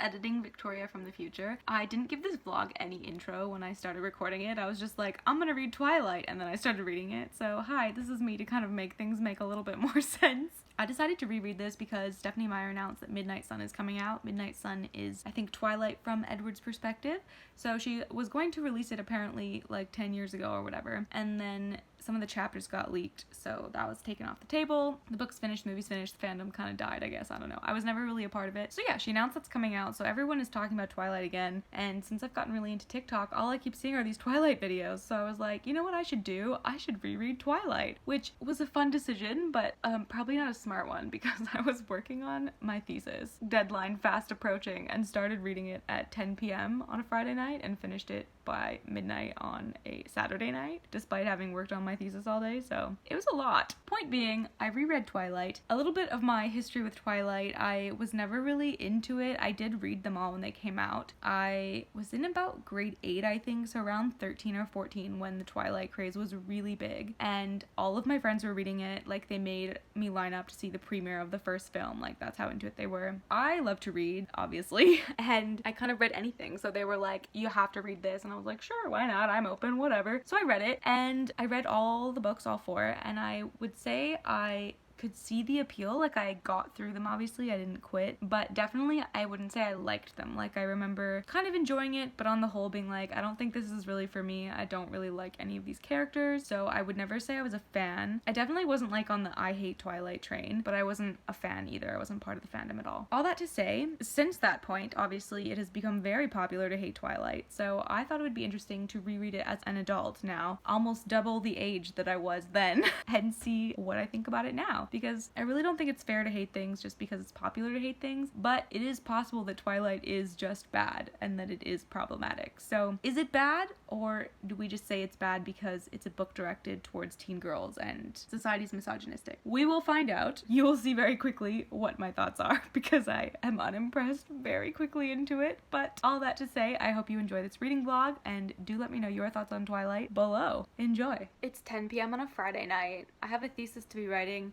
editing Victoria from the future. I didn't give this vlog any intro when I started recording it. I was just like, I'm gonna read Twilight, and then I started reading it. So hi, this is me to kind of make things make a little bit more sense. I decided to reread this because Stephenie Meyer announced that Midnight Sun is coming out. Midnight Sun is, I think, Twilight from Edward's perspective. So she was going to release it apparently like 10 years ago or whatever. And then some of the chapters got leaked, so that was taken off the table. The book's finished, the movie's finished, the fandom kind of died, I guess. I don't know. I was never really a part of it. So yeah, she announced that's coming out, so everyone is talking about Twilight again. And since I've gotten really into TikTok, all I keep seeing are these Twilight videos. So I was like, you know what I should do? I should reread Twilight, which was a fun decision, but probably not a smart one because I was working on my thesis, deadline fast approaching, and started reading it at 10 p.m. on a Friday night and finished it by midnight on a Saturday night, despite having worked on my thesis all day, so it was a lot. Point being, I reread Twilight. A little bit of my history with Twilight, I was never really into it. I did read them all when they came out. I was in about grade 8, I think, so around 13 or 14 when the Twilight craze was really big, and all of my friends were reading it. Like, they made me line up to see the premiere of the first film. Like, that's how into it they were. I love to read, obviously, and I kind of read anything, so they were like, you have to read this, and I was like, sure, why not? I'm open, whatever. So I read it, and I read all the books, all 4, and I would say I could see the appeal. Like, I got through them, obviously, I didn't quit, but definitely I wouldn't say I liked them. Like, I remember kind of enjoying it, but on the whole being like, I don't think this is really for me. I don't really like any of these characters, so I would never say I was a fan. I definitely wasn't like on the I hate Twilight train, but I wasn't a fan either. I wasn't part of the fandom at all. All that to say, since that point, obviously, it has become very popular to hate Twilight, so I thought it would be interesting to reread it as an adult now, almost double the age that I was then, and see what I think about it now. Because I really don't think it's fair to hate things just because it's popular to hate things, but it is possible that Twilight is just bad and that it is problematic. So is it bad, or do we just say it's bad because it's a book directed towards teen girls and society's misogynistic? We will find out. You will see very quickly what my thoughts are because I am unimpressed very quickly into it. But all that to say, I hope you enjoy this reading vlog, and do let me know your thoughts on Twilight below. Enjoy. It's 10 p.m. on a Friday night. I have a thesis to be writing,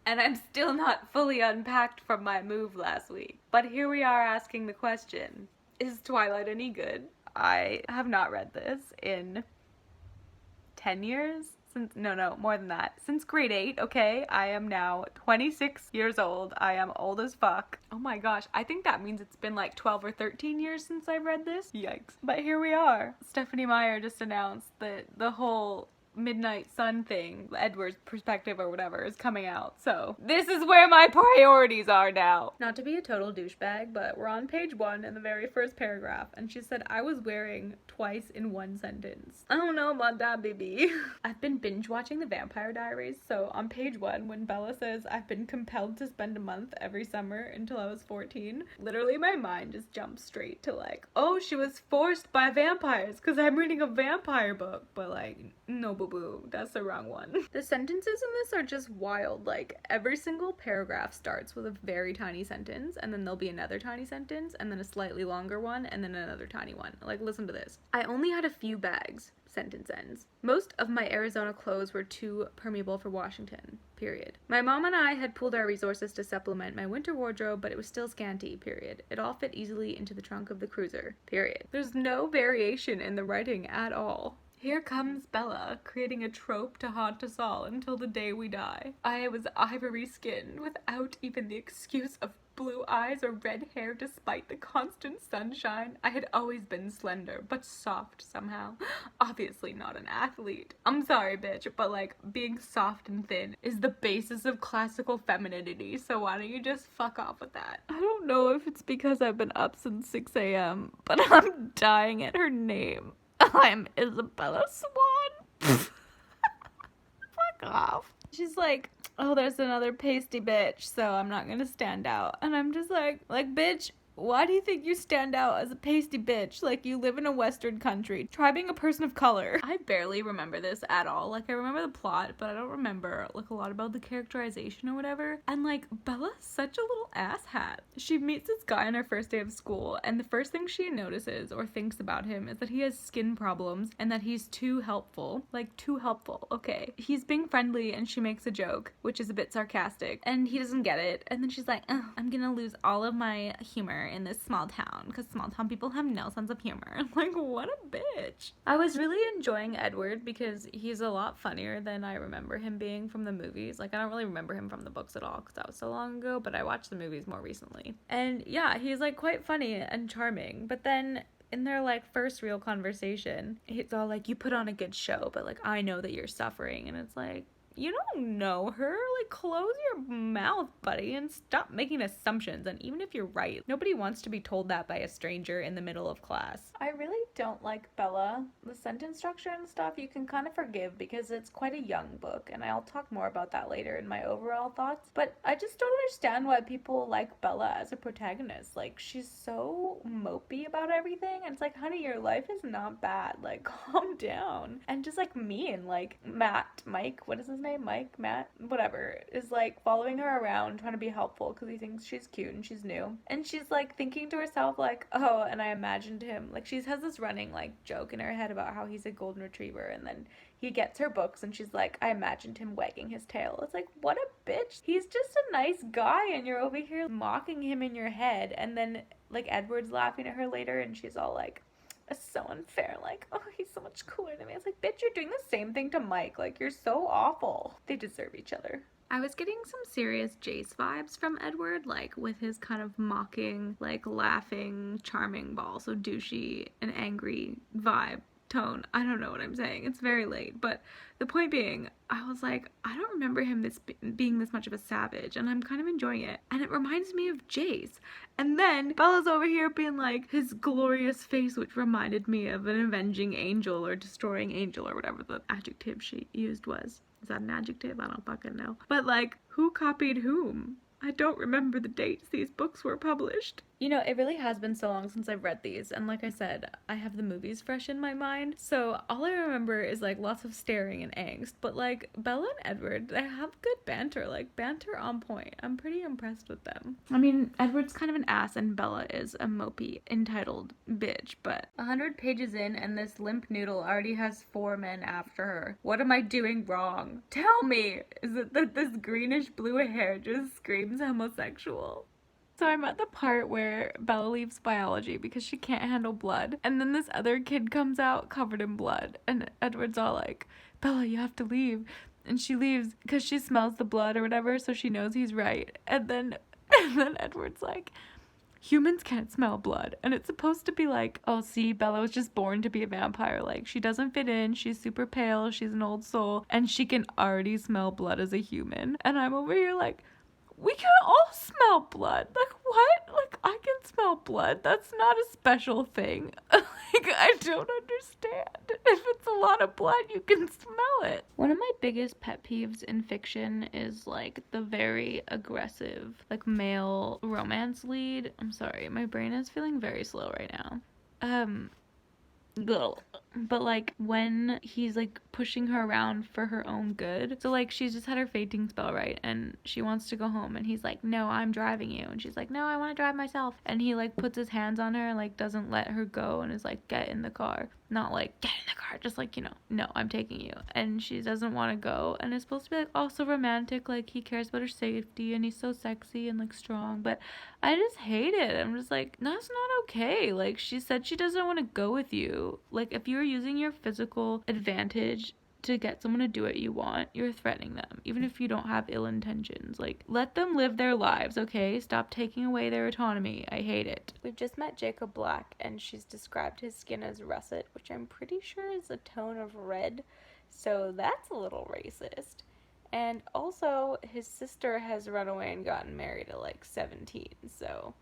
and I'm still not fully unpacked from my move last week. But here we are asking the question, is Twilight any good? I have not read this in 10 years? No, more than that. Since grade 8, okay? I am now 26 years old. I am old as fuck. Oh my gosh, I think that means it's been like 12 or 13 years since I've read this. Yikes. But here we are. Stephenie Meyer just announced that the whole Midnight Sun thing, Edward's perspective or whatever, is coming out. So this is where my priorities are now. Not to be a total douchebag, but we're on page 1 in the very first paragraph, and she said, I was wearing twice in one sentence. I don't know about that, baby. I've been binge watching The Vampire Diaries, so on page 1, when Bella says, I've been compelled to spend a month every summer until I was 14, literally my mind just jumped straight to like, oh, she was forced by vampires because I'm reading a vampire book, but like, no, boo-boo, that's the wrong one. The sentences in this are just wild. Like, every single paragraph starts with a very tiny sentence, and then there'll be another tiny sentence, and then a slightly longer one, and then another tiny one. Like, listen to this. I only had a few bags. Sentence ends. Most of my Arizona clothes were too permeable for Washington. Period. My mom and I had pooled our resources to supplement my winter wardrobe, but it was still scanty. Period. It all fit easily into the trunk of the cruiser. Period. There's no variation in the writing at all. Here comes Bella, creating a trope to haunt us all until the day we die. I was ivory-skinned, without even the excuse of blue eyes or red hair despite the constant sunshine. I had always been slender, but soft somehow. Obviously not an athlete. I'm sorry, bitch, but like, being soft and thin is the basis of classical femininity, so why don't you just fuck off with that? I don't know if it's because I've been up since 6 a.m., but I'm dying at her name. I'm Isabella Swan. Fuck off. She's like, oh, there's another pasty bitch, so I'm not gonna stand out. And I'm just like, bitch, why do you think you stand out as a pasty bitch? Like, you live in a Western country. Try being a person of color. I barely remember this at all. Like, I remember the plot, but I don't remember, like, a lot about the characterization or whatever. And, like, Bella's such a little asshat. She meets this guy on her first day of school, and the first thing she notices or thinks about him is that he has skin problems and that he's too helpful. Like, too helpful. Okay. He's being friendly, and she makes a joke, which is a bit sarcastic, and he doesn't get it. And then she's like, oh, I'm gonna lose all of my humor humor in this small town because small town people have no sense of humor. Like, what a bitch. I was really enjoying Edward because he's a lot funnier than I remember him being from the movies. Like, I don't really remember him from the books at all because that was so long ago, but I watched the movies more recently. And yeah, he's like quite funny and charming, but then in their like first real conversation, it's all like, you put on a good show, but like, I know that you're suffering. And it's like, you don't know her. Like, close your mouth, buddy, and stop making assumptions. And even if you're right, nobody wants to be told that by a stranger in the middle of class. I really don't like Bella. The sentence structure and stuff you can kind of forgive because it's quite a young book, and I'll talk more about that later in my overall thoughts. But I just don't understand why people like Bella as a protagonist. Like, she's so mopey about everything, and it's like, honey, your life is not bad. Like, calm down. And just like mean, like Mike, what is his name? Matt, whatever, is like following her around trying to be helpful because he thinks she's cute and she's new, and she's like thinking to herself like, oh, and I imagined him, like she has this running like joke in her head about how he's a golden retriever, and then he gets her books and she's like, I imagined him wagging his tail. It's like, what a bitch. He's just a nice guy and you're over here mocking him in your head. And then like Edward's laughing at her later and she's all like, it's so unfair, like, oh, he's so much cooler than me. It's like, bitch, you're doing the same thing to Mike. Like, you're so awful. They deserve each other. I was getting some serious Jace vibes from Edward, like with his kind of mocking, like laughing, charming, but also douchey and angry vibe. Tone. I don't know what I'm saying. It's very late, but the point being, I was like, I don't remember him being this much of a savage, and I'm kind of enjoying it. And it reminds me of Jace. And then Bella's over here being like, his glorious face, which reminded me of an avenging angel or destroying angel or whatever the adjective she used was. Is that an adjective? I don't fucking know. But like, who copied whom? I don't remember the dates these books were published. You know, it really has been so long since I've read these, and like I said, I have the movies fresh in my mind, so all I remember is like lots of staring and angst, but like Bella and Edward, they have good banter, like banter on point. I'm pretty impressed with them. I mean, Edward's kind of an ass and Bella is a mopey, entitled bitch, but 100 pages in and this limp noodle already has 4 men after her. What am I doing wrong? Tell me! Is it that this greenish blue hair just screams homosexual? So I'm at the part where Bella leaves biology because she can't handle blood, and then this other kid comes out covered in blood, and Edward's all like, Bella, you have to leave. And she leaves because she smells the blood or whatever, so she knows he's right. And then Edward's like, humans can't smell blood. And it's supposed to be like, oh, see, Bella was just born to be a vampire. Like, she doesn't fit in, she's super pale, she's an old soul, and she can already smell blood as a human. And I'm over here like, we can all smell blood. Like, what? Like, I can smell blood. That's not a special thing. Like, I don't understand. If it's a lot of blood, you can smell it. One of my biggest pet peeves in fiction is, like, the very aggressive, like, male romance lead. I'm sorry, my brain is feeling very slow right now. But like when he's like pushing her around for her own good, so like she's just had her fainting spell, right, and she wants to go home, and he's like, no, I'm driving you, and she's like, no, I want to drive myself, and he like puts his hands on her and like doesn't let her go and is like, get in the car, not like get in the car, just like, you know, no, I'm taking you, and she doesn't want to go, and it's supposed to be like also romantic, like he cares about her safety and he's so sexy and like strong, but I just hate it. I'm just like, that's not okay. Like, she said she doesn't want to go with you. Like, if you're using your physical advantage to get someone to do what you want, you're threatening them, even if you don't have ill intentions. Like, let them live their lives, okay? Stop taking away their autonomy. I hate it. We've just met Jacob Black, and she's described his skin as russet, which I'm pretty sure is a tone of red, so that's a little racist. And also, his sister has run away and gotten married at like 17, so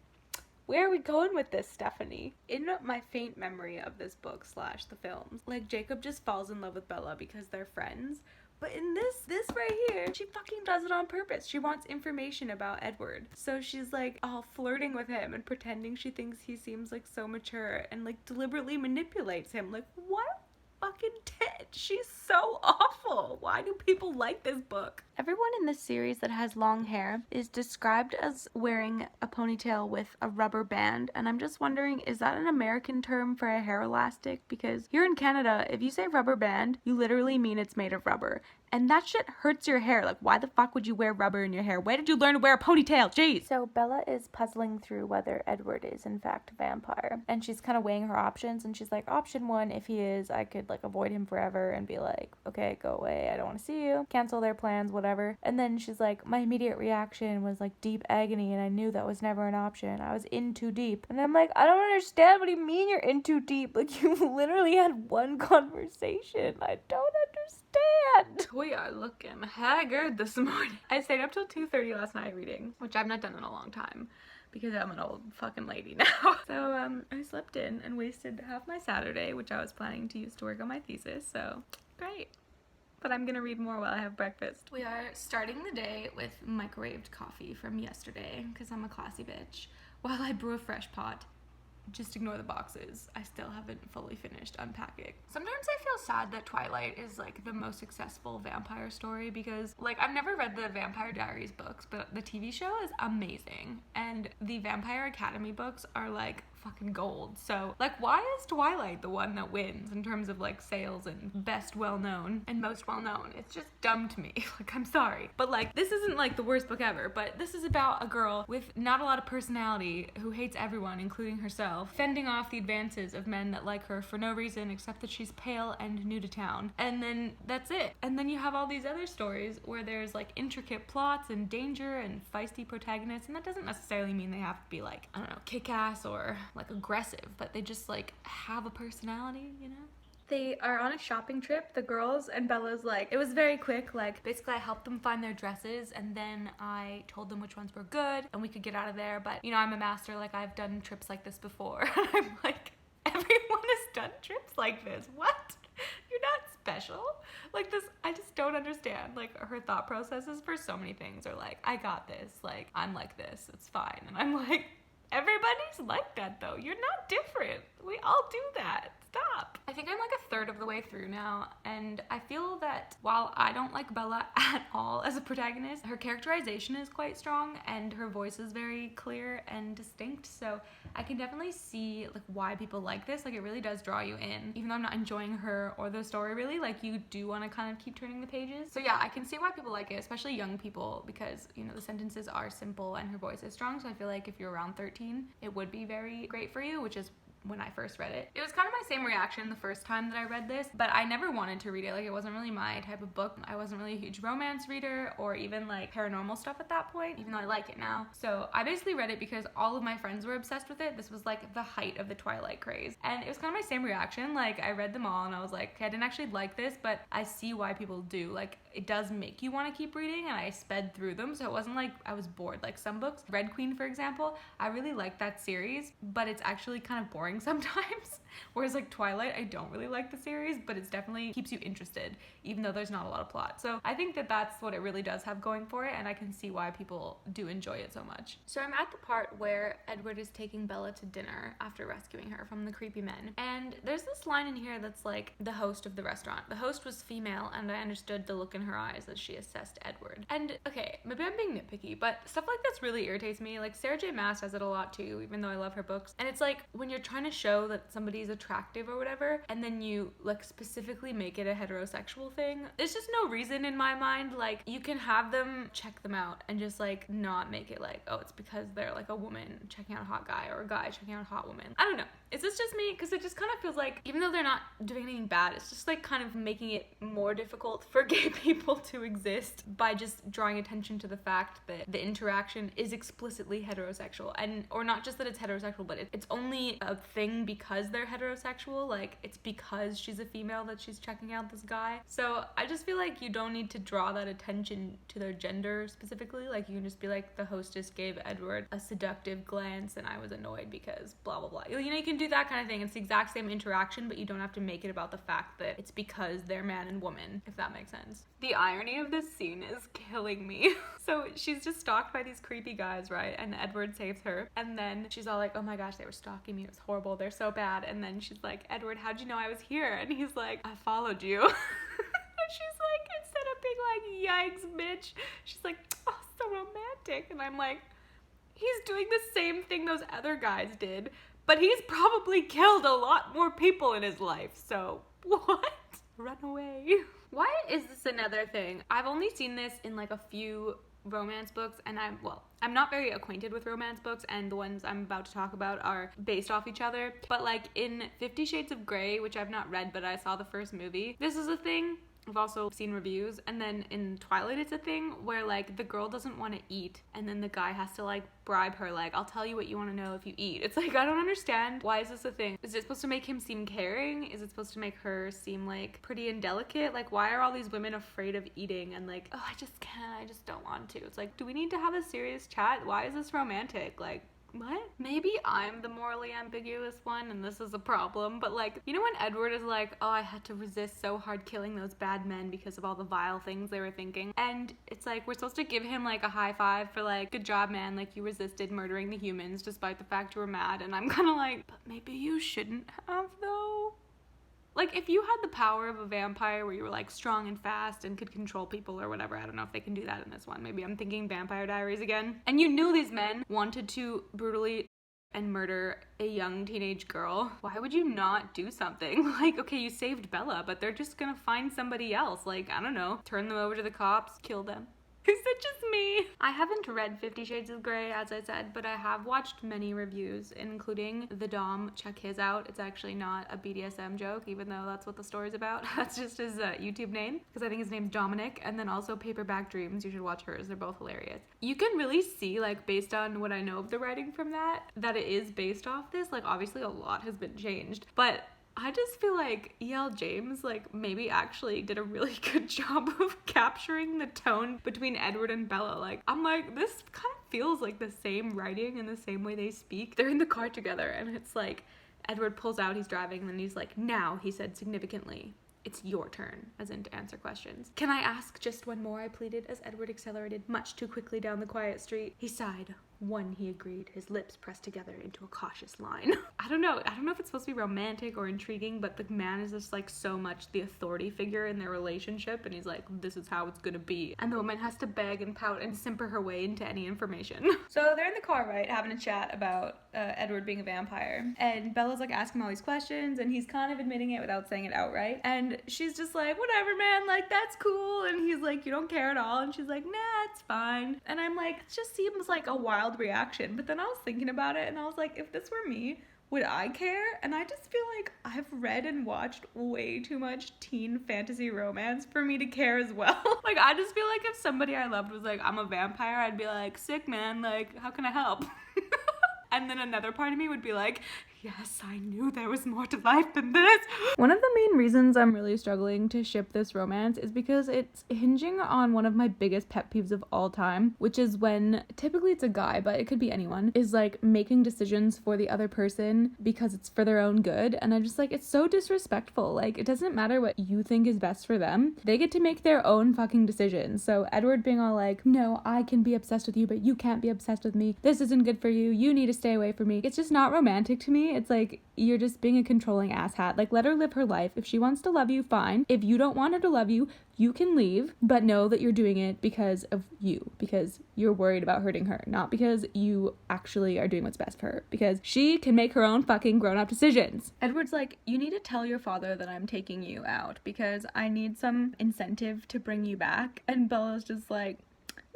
where are we going with this, Stephanie? In my faint memory of this book / the films, like Jacob just falls in love with Bella because they're friends, but in this right here, she fucking does it on purpose. She wants information about Edward, so she's like all flirting with him and pretending she thinks he seems like so mature and like deliberately manipulates him. Like, what fucking tit? She's so awful. Why do people like this book? Everyone in this series that has long hair is described as wearing a ponytail with a rubber band, and I'm just wondering, is that an American term for a hair elastic? Because here in Canada, if you say rubber band, you literally mean it's made of rubber. And that shit hurts your hair. Like, why the fuck would you wear rubber in your hair? Where did you learn to wear a ponytail? Jeez! So Bella is puzzling through whether Edward is in fact a vampire. And she's kind of weighing her options, and she's like, option one, if he is, I could like avoid him forever and be like, okay, go away, I don't want to see you. Cancel their plans, whatever. And then she's like, my immediate reaction was like deep agony, and I knew that was never an option. I was in too deep. And I'm like, I don't understand. What do you mean you're in too deep? Like, you literally had one conversation. I don't understand. We are looking haggard this morning. I stayed up till 2:30 last night reading, which I've not done in a long time because I'm an old fucking lady now. So I slept in and wasted half my Saturday, which I was planning to use to work on my thesis, so great. But I'm gonna read more while I have breakfast. We are starting the day with microwaved coffee from yesterday because I'm a classy bitch while I brew a fresh pot. Just ignore the boxes. I still haven't fully finished unpacking. Sometimes I feel sad that Twilight is like the most successful vampire story because like I've never read the Vampire Diaries books, but the TV show is amazing and the Vampire Academy books are like fucking gold. So like, why is Twilight the one that wins in terms of like sales and best well-known and most well-known? It's just dumb to me. Like, I'm sorry, but like this isn't like the worst book ever, but this is about a girl with not a lot of personality who hates everyone, including herself, fending off the advances of men that like her for no reason except that she's pale and new to town, and then that's it. And then you have all these other stories where there's like intricate plots and danger and feisty protagonists, and that doesn't necessarily mean they have to be like, I don't know, kick-ass or like aggressive, but they just like have a personality, you know? They are on a shopping trip, the girls, and Bella's like, it was very quick, like basically I helped them find their dresses and then I told them which ones were good and we could get out of there, but you know, I'm a master, like I've done trips like this before. I'm like, everyone has done trips like this. What? You're not special. Like this, I just don't understand. Like her thought processes for so many things are like, I got this, like I'm like this, it's fine. And I'm like, everybody's like that though. You're not different. We all do that. Stop. I think I'm like a third of the way through now, and I feel that while I don't like Bella at all as a protagonist, her characterization is quite strong and her voice is very clear and distinct, so I can definitely see like why people like this. Like it really does draw you in. Even though I'm not enjoying her or the story really, like you do want to kind of keep turning the pages. So yeah, I can see why people like it, especially young people, because you know the sentences are simple and her voice is strong, so I feel like if you're around 13, it would be very great for you, which is when I first read it. It was kind of my same reaction the first time that I read this, but I never wanted to read it. Like it wasn't really my type of book. I wasn't really a huge romance reader or even like paranormal stuff at that point, even though I like it now. So I basically read it because all of my friends were obsessed with it. This was like the height of the Twilight craze. And it was kind of my same reaction. Like I read them all and I was like, okay, I didn't actually like this, but I see why people do. Like it does make you want to keep reading, and I sped through them, so it wasn't like I was bored. Like some books, Red Queen for example, I really like that series, but it's actually kind of boring sometimes. Whereas like Twilight, I don't really like the series, but it's definitely keeps you interested, even though there's not a lot of plot. So I think that that's what it really does have going for it, and I can see why people do enjoy it so much. So I'm at the part where Edward is taking Bella to dinner after rescuing her from the creepy men, and there's this line in here that's like the host of the restaurant. The host was female, and I understood the look in her eyes as she assessed Edward. And okay, maybe I'm being nitpicky, but stuff like this really irritates me. Like Sarah J Maas does it a lot too, even though I love her books. And it's like when you're trying to show that somebody's attractive or whatever, and then you like specifically make it a heterosexual thing, there's just no reason in my mind. Like you can have them check them out and just like not make it like, oh, it's because they're like a woman checking out a hot guy or a guy checking out a hot woman. I don't know. Is this just me? Because it just kind of feels like, even though they're not doing anything bad, it's just like kind of making it more difficult for gay people to exist by just drawing attention to the fact that the interaction is explicitly heterosexual. And or not just that it's heterosexual, but it's only a thing because they're heterosexual. Like it's because she's a female that she's checking out this guy. So I just feel like you don't need to draw that attention to their gender specifically. Like you can just be like, the hostess gave Edward a seductive glance and I was annoyed because blah blah blah. You know, you can do that kind of thing. It's the exact same interaction, but you don't have to make it about the fact that it's because they're man and woman, if that makes sense. The irony of this scene is killing me. So she's just stalked by these creepy guys, right? And Edward saves her. And then she's all like, oh my gosh, they were stalking me. It was horrible. They're so bad. And then she's like, Edward, how'd you know I was here? And he's like, I followed you. And she's like, instead of being like, yikes, bitch, she's like, oh, so romantic. And I'm like, he's doing the same thing those other guys did, but he's probably killed a lot more people in his life. So what? Run away. Why is this another thing? I've only seen this in like a few romance books, and I'm not very acquainted with romance books, and the ones I'm about to talk about are based off each other. But like in 50 Shades of Grey, which I've not read, but I saw the first movie, this is a thing. I've also seen reviews. And then in Twilight, it's a thing where like the girl doesn't want to eat, and then the guy has to like bribe her, like, I'll tell you what you want to know if you eat. It's like, I don't understand. Why is this a thing? Is it supposed to make him seem caring? Is it supposed to make her seem like pretty and delicate? Like, why are all these women afraid of eating and like, oh, I just can't, I just don't want to? It's like, do we need to have a serious chat? Why is this romantic? Like, what? Maybe I'm the morally ambiguous one and this is a problem, but like, you know when Edward is like, oh, I had to resist so hard killing those bad men because of all the vile things they were thinking, and it's like, we're supposed to give him like a high five for like, good job, man, like you resisted murdering the humans despite the fact you were mad. And I'm kind of like, but maybe you shouldn't have though. Like, if you had the power of a vampire where you were, like, strong and fast and could control people or whatever, I don't know if they can do that in this one. Maybe I'm thinking Vampire Diaries again. And you knew these men wanted to brutally and murder a young teenage girl. Why would you not do something? Like, okay, you saved Bella, but they're just gonna find somebody else. Like, I don't know, turn them over to the cops, kill them. Is it just me? I haven't read 50 Shades of Grey, as I said, but I have watched many reviews, including The Dom. Check his out. It's actually not a BDSM joke, even though that's what the story's about. That's just his YouTube name, because I think his name's Dominic. And then also Paperback Dreams. You should watch hers. They're both hilarious. You can really see, like, based on what I know of the writing from that it is based off this. Like, obviously a lot has been changed, but I just feel like E.L. James, like, maybe actually did a really good job of capturing the tone between Edward and Bella. Like, I'm like, this kind of feels like the same writing and the same way they speak. They're in the car together, and it's like, Edward pulls out, he's driving, and then he's like, now, he said significantly, it's your turn, as in to answer questions. Can I ask just one more? I pleaded as Edward accelerated much too quickly down the quiet street. He sighed. One, he agreed, his lips pressed together into a cautious line. I don't know if it's supposed to be romantic or intriguing, but the man is just like so much the authority figure in their relationship, and he's like, this is how it's gonna be. And the woman has to beg and pout and simper her way into any information. So they're in the car, right, having a chat about Edward being a vampire. And Bella's like asking him all these questions, and he's kind of admitting it without saying it outright. And she's just like, whatever, man, like, that's cool. And he's like, you don't care at all. And she's like, nah, it's fine. And I'm like, it just seems like a wild reaction. But then I was thinking about it, and I was like, if this were me, would I care? And I just feel like I've read and watched way too much teen fantasy romance for me to care as well. Like, I just feel like if somebody I loved was like, I'm a vampire, I'd be like, sick, man, like, how can I help? And then another part of me would be like, yes, I knew there was more to life than this. One of the main reasons I'm really struggling to ship this romance is because it's hinging on one of my biggest pet peeves of all time, which is when, typically it's a guy, but it could be anyone, is like making decisions for the other person because it's for their own good. And I'm just like, it's so disrespectful. Like, it doesn't matter what you think is best for them. They get to make their own fucking decisions. So Edward being all like, no, I can be obsessed with you, but you can't be obsessed with me. This isn't good for you. You need to stay away from me. It's just not romantic to me. It's like, you're just being a controlling asshat. Like, let her live her life. If she wants to love you, fine. If you don't want her to love you, you can leave, but know that you're doing it because of you, because you're worried about hurting her, not because you actually are doing what's best for her, because she can make her own fucking grown-up decisions. Edward's like, you need to tell your father that I'm taking you out because I need some incentive to bring you back. And Bella's just like,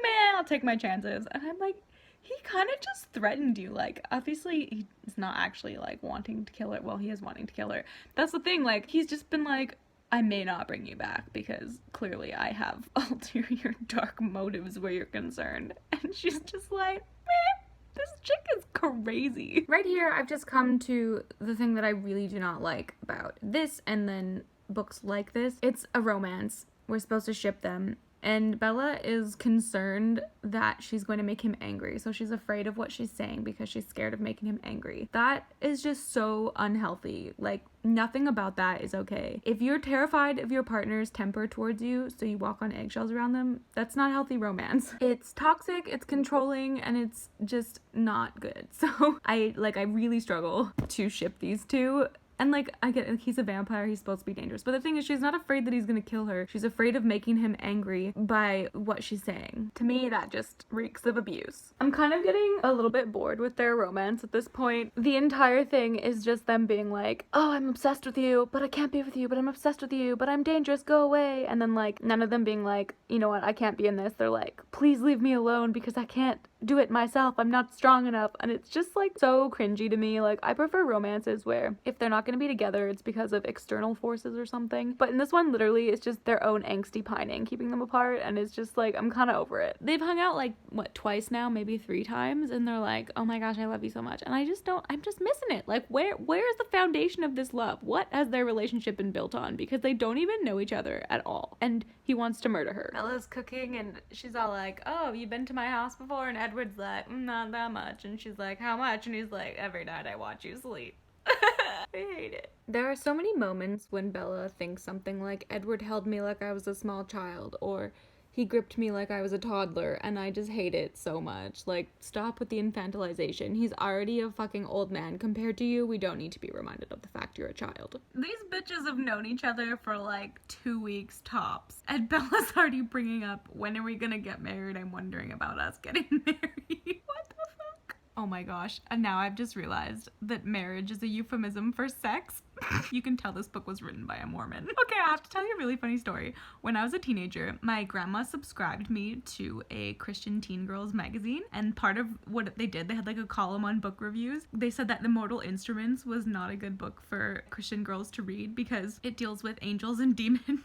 man, I'll take my chances. And I'm like, he kind of just threatened you. Like, obviously he's not actually like wanting to kill her. Well, he is wanting to kill her. That's the thing. Like, he's just been like, I may not bring you back because clearly I have ulterior dark motives where you're concerned. And she's just like, meh, this chick is crazy. Right here, I've just come to the thing that I really do not like about this and then books like this. It's a romance. We're supposed to ship them. And Bella is concerned that she's going to make him angry. So she's afraid of what she's saying because she's scared of making him angry. That is just so unhealthy. Like, nothing about that is okay. If you're terrified of your partner's temper towards you, so you walk on eggshells around them, that's not healthy romance. It's toxic, it's controlling, and it's just not good. So I really struggle to ship these two. And, like, I get, like, he's a vampire, he's supposed to be dangerous. But the thing is, she's not afraid that he's gonna kill her. She's afraid of making him angry by what she's saying. To me, that just reeks of abuse. I'm kind of getting a little bit bored with their romance at this point. The entire thing is just them being like, oh, I'm obsessed with you, but I can't be with you, but I'm obsessed with you, but I'm dangerous, go away. And then, like, none of them being like, you know what, I can't be in this. They're like, please leave me alone because I can't do it myself, I'm not strong enough. And it's just, like, so cringy to me. Like, I prefer romances where if they're not gonna be together, it's because of external forces or something. But in this one, literally, it's just their own angsty pining keeping them apart, and it's just like, I'm kind of over it. They've hung out, like, what, twice now, maybe 3 times, and they're like, oh my gosh, I love you so much. And I'm just missing it. Like, where's the foundation of this love? What has their relationship been built on? Because they don't even know each other at all, and he wants to murder her. Bella's cooking, and she's all like, oh, you been to my house before? And Edward's like, not that much. And she's like, how much? And he's like, every night I watch you sleep. I hate it. There are so many moments when Bella thinks something like, Edward held me like I was a small child, or he gripped me like I was a toddler, and I just hate it so much. Like, stop with the infantilization. He's already a fucking old man. Compared to you, we don't need to be reminded of the fact you're a child. These bitches have known each other for like 2 weeks tops, and Bella's already bringing up, when are we gonna get married? I'm wondering about us getting married. What the fuck? Oh my gosh, and now I've just realized that marriage is a euphemism for sex. You can tell this book was written by a Mormon. Okay, I have to tell you a really funny story. When I was a teenager, my grandma subscribed me to a Christian teen girls magazine, and part of what they did, they had like a column on book reviews. They said that The Mortal Instruments was not a good book for Christian girls to read because it deals with angels and demons.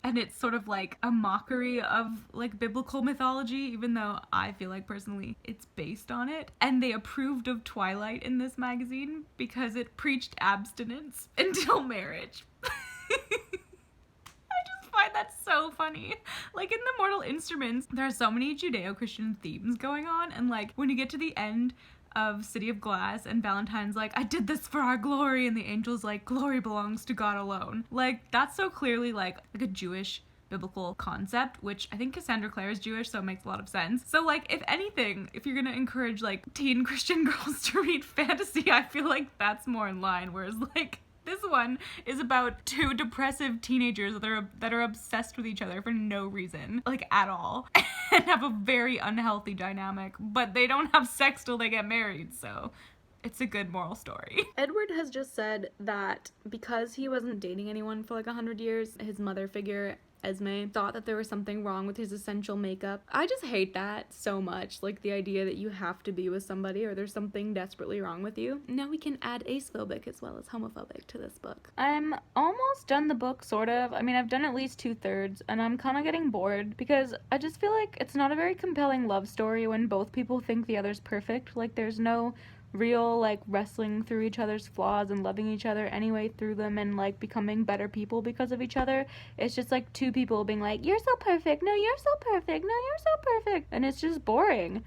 And it's sort of like a mockery of like biblical mythology, even though I feel like personally it's based on it. And they approved of Twilight in this magazine because it preached abstinence until marriage. I just find that so funny. Like, in The Mortal Instruments, there are so many Judeo-Christian themes going on, and like when you get to the end of City of Glass and Valentine's like, I did this for our glory, and the angel's like, glory belongs to God alone. Like, that's so clearly like a Jewish biblical concept, which I think Cassandra Clare is Jewish, so it makes a lot of sense. So like, if anything, if you're gonna encourage like teen Christian girls to read fantasy, I feel like that's more in line, whereas like this one is about 2 depressive teenagers that are obsessed with each other for no reason, like at all, and have a very unhealthy dynamic, but they don't have sex till they get married, so it's a good moral story. Edward has just said that because he wasn't dating anyone for like 100 years, his mother figure, Esme, thought that there was something wrong with his essential makeup. I just hate that so much, like the idea that you have to be with somebody or there's something desperately wrong with you. Now we can add acephobic as well as homophobic to this book. I'm almost done the book, sort of. I mean, I've done at least 2/3, and I'm kind of getting bored because I just feel like it's not a very compelling love story when both people think the other's perfect. Like, there's no real like wrestling through each other's flaws and loving each other anyway through them and like becoming better people because of each other. It's just like 2 people being like, you're so perfect, no you're so perfect, no you're so perfect, and it's just boring.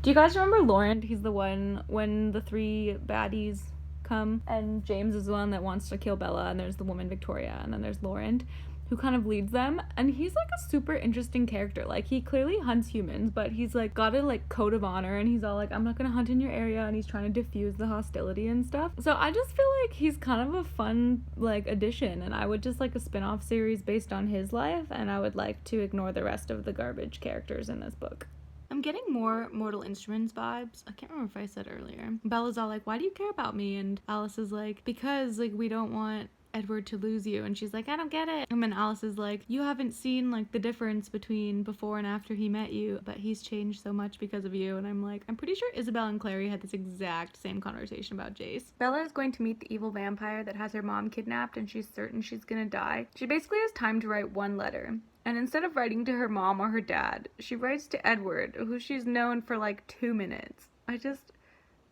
Do you guys remember Laurent? He's the one when the 3 baddies come, and James is the one that wants to kill Bella, and there's the woman Victoria, and then there's Laurent who kind of leads them, and he's like a super interesting character. Like, he clearly hunts humans, but he's like got a like code of honor, and he's all like, I'm not gonna hunt in your area, and he's trying to diffuse the hostility and stuff. So I just feel like he's kind of a fun like addition, and I would just like a spin-off series based on his life, and I would like to ignore the rest of the garbage characters in this book. I'm getting more Mortal Instruments vibes. I can't remember if I said earlier. Bella's all like, why do you care about me? And Alice is like, because like we don't want Edward to lose you. And she's like, I don't get it. And then Alice is like, you haven't seen like the difference between before and after he met you, but he's changed so much because of you. And I'm like, I'm pretty sure Isabel and Clary had this exact same conversation about Jace. Bella is going to meet the evil vampire that has her mom kidnapped, and she's certain she's gonna die. She basically has time to write 1 letter. And instead of writing to her mom or her dad, she writes to Edward, who she's known for like 2 minutes.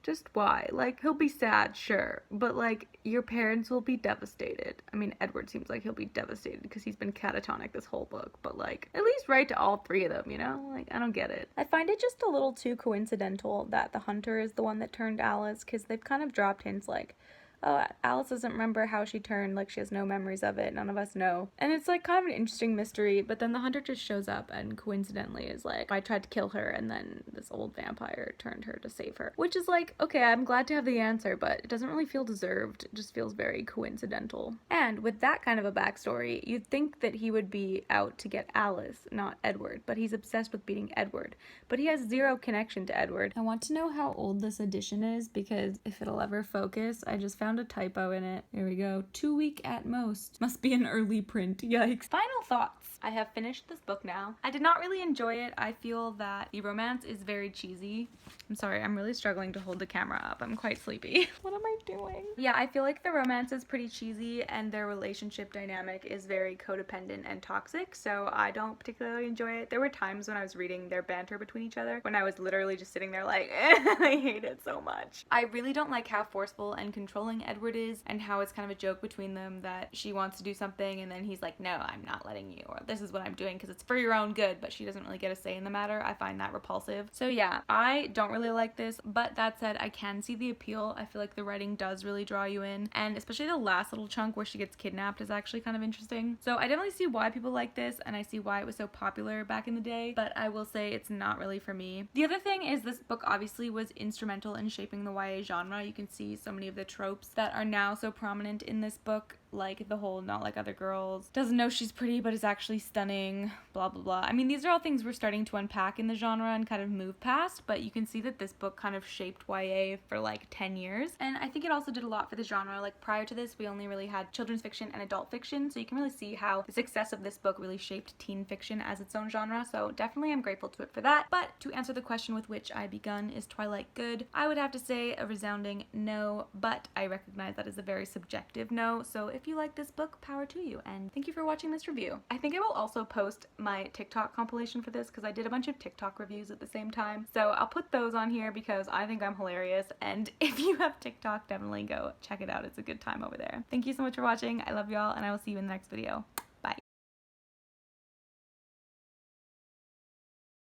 Just why? Like, he'll be sad, sure, but like, your parents will be devastated. I mean, Edward seems like he'll be devastated because he's been catatonic this whole book, but like, at least write to all three of them, you know? Like, I don't get it. I find it just a little too coincidental that the hunter is the one that turned Alice, because they've kind of dropped hints like, oh, Alice doesn't remember how she turned, like she has no memories of it, none of us know. And it's like kind of an interesting mystery, but then the hunter just shows up and coincidentally is like, I tried to kill her and then this old vampire turned her to save her. Which is like, okay, I'm glad to have the answer, but it doesn't really feel deserved. It just feels very coincidental. And with that kind of a backstory, you'd think that he would be out to get Alice, not Edward, but he's obsessed with beating Edward. But he has zero connection to Edward. I want to know how old this edition is, because if it'll ever focus, I just found a typo in it. There we go. 2 week at most. Must be an early print. Yikes. Final thoughts. I have finished this book now. I did not really enjoy it. I feel that the romance is very cheesy. I'm sorry, I'm really struggling to hold the camera up. I'm quite sleepy. What am I doing? Yeah, I feel like the romance is pretty cheesy and their relationship dynamic is very codependent and toxic, so I don't particularly enjoy it. There were times when I was reading their banter between each other when I was literally just sitting there like, I hate it so much. I really don't like how forceful and controlling Edward is, and how it's kind of a joke between them that she wants to do something and then he's like, no, I'm not letting you, or this is what I'm doing because it's for your own good, but she doesn't really get a say in the matter. I find that repulsive. So yeah, I don't really like this, but that said, I can see the appeal. I feel like the writing does really draw you in, and especially the last little chunk where she gets kidnapped is actually kind of interesting. So I definitely see why people like this, and I see why it was so popular back in the day, but I will say it's not really for me. The other thing is this book obviously was instrumental in shaping the YA genre. You can see so many of the tropes that are now so prominent in this book, like the whole not like other girls, doesn't know she's pretty but is actually stunning, blah blah blah. I mean, these are all things we're starting to unpack in the genre and kind of move past, but you can see that this book kind of shaped YA for like 10 years, and I think it also did a lot for the genre. Like prior to this, we only really had children's fiction and adult fiction, so you can really see how the success of this book really shaped teen fiction as its own genre, so definitely I'm grateful to it for that. But to answer the question with which I begun, is Twilight good? I would have to say a resounding no, but I recognize that is a very subjective no, so if you like this book, power to you, and thank you for watching this review. I think I will also post my TikTok compilation for this because I did a bunch of TikTok reviews at the same time, so I'll put those on here because I think I'm hilarious, and if you have TikTok, definitely go check it out. It's a good time over there. Thank you so much for watching. I love y'all, and I will see you in the next video.